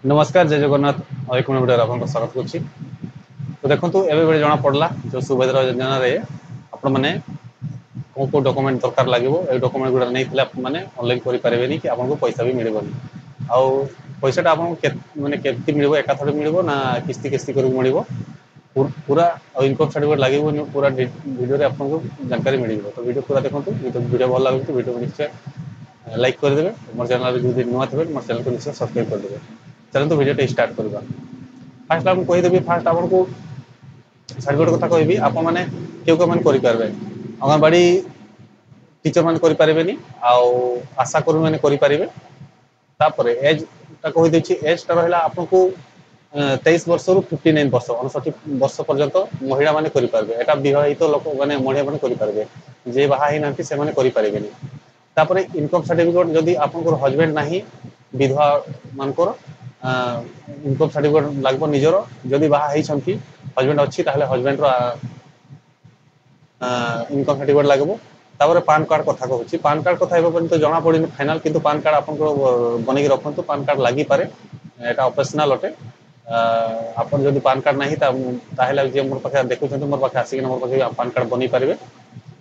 नमस्कार जय जगन्नाथ एक मिनट वीडियो आपको स्वागत करुच्ची। तो देखो एवं जना पड़ा जो सुभद्रा योजना रे आपण मैंने कौन कौ डॉक्यूमेंट दरकार लगे ये डॉक्यूमेंट गुड़ा नहीं आपने ऑनलाइन करें कि आपको पैसा भी मिलबनी आउ पैसाटा आपको माने केमती मिल एकाथरे मिल ना किस्ती किस्ती कर मिल पूरा इनकम सर्टिफिकेट लगे पूरा वीडियो आपको जानकारी मिल तो वीडियो पूरा देखो वीडियो भल लगे वीडियो निश्चय लाइक करदे मोर चैनल जो नुआ थे मोर चैनल को निश्चय सब्सक्राइब करदे। चलते वीडियो स्टार्ट करवा। फास्ट आपको कहीदेवी फास्ट आपको सर्टिफिकेट कथा कहबी आप मैंने क्यों मैंने करेंगे अंगनवाड़ी टीचर मैंने करें आशा कर्मी मैंने करेंगे तापर एज कहीदे एज टा रहा आपको 23 वर्ष रु 59 वर्ष 59 वर्ष पर्यंत महिला मैंने करेंगे यहाँ विवाहित लोक मैंने महिला मैंने करेंगे जे बाहा ना से करेंगे। तापर इनकम सर्टिफिकेट जदि आपंकर हजबैंड ना विधवा मानकर इनकम सर्टिफिकेट लगे निजर जदि बाहा हजबैंड अच्छी हजबैंड इनकम सर्टिफिकेट लगे। तापर पान कार्ड कथा कहूँ पान कार्ड कथा तो जना पड़ी फाइनाल किंतु पान कार्ड आप बनई रखु पान कार्ड लगी पारे यहाँ ऑपरेशनल अटे आप जब पान कार्ड ना जी मोर पाखे देखुं मोर पाखे आसिक मोर पाखे पान कार्ड बनई पारे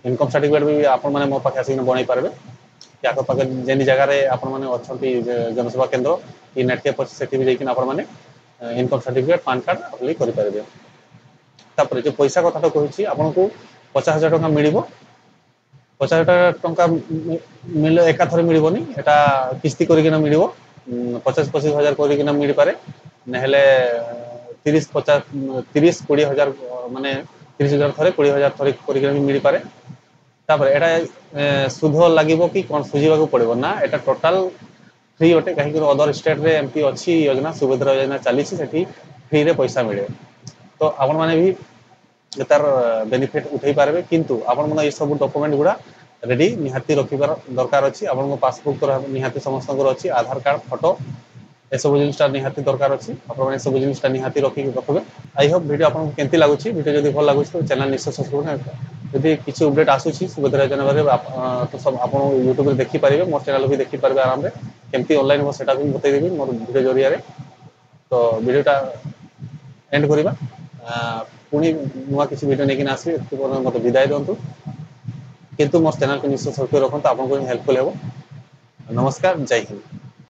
इनकम सर्टिफिकेट भी आप मोर पाखे आसिक बनई पारे कि आख पाखे जेन जगार अच्छा जनसेवा केन्द्र कि नेटकेप अच्छे से भी आपने income certificate PAN card apply करेंगे। तापर जो पैसा कथा कहूँ आपको 50,000 टका मिल 50,000 टका मिल एकाथरे मिलबनी यहाँ किस्ती करना मिल 50-25 हजार करना मिल पारे ना 30-50-30-20 हजार माने 30,000 थे 20,000 थे कर मिल पारे। तापर यहाँ सुध लगे कि कौन सुझा पड़ो ना यहाँ टोटाल फ्री अटे कहीं अदर स्टेट रे एमती अच्छी योजना सुभद्रा योजना चली फ्री रे पैसा मिले तो आपण मैंने भी तार बेनिफिट उठे पारे किंतु आपण मन ये सब डॉक्यूमेंट गुड़ा रेडी निहाती रखिबार दरकार अच्छी आपन पासबुक निहाती समस्त अच्छी आधार कार्ड फोटो ये सब जिनसा निहाती दरकार अच्छी आप सब जिनसा निहाती रखिक रखिए। आई होप वीडियो आपको केमती लगुच वीडियो जब भल लगुच तो चैनल निश्चय सब्सक्राइब जदि किसी अपडेट आसूसी सुभद्रा योजना बारे तो सब आप यूट्यूब देखिपारे मोर चैनल भी देखिपारे आराम से केमती ऑनलाइन हो सेटा भी बतईदेवी मोर वीडियो जरिया तो वीडियोटा एंड करवा पुणी नुआ किसी वीडियो नहीं आसबि मत विदाय दिंतु किंतु मोर चैनल को निश्चय सब्सक्राइब रखते आपको हेल्पफुल हो। नमस्कार जय हिंद।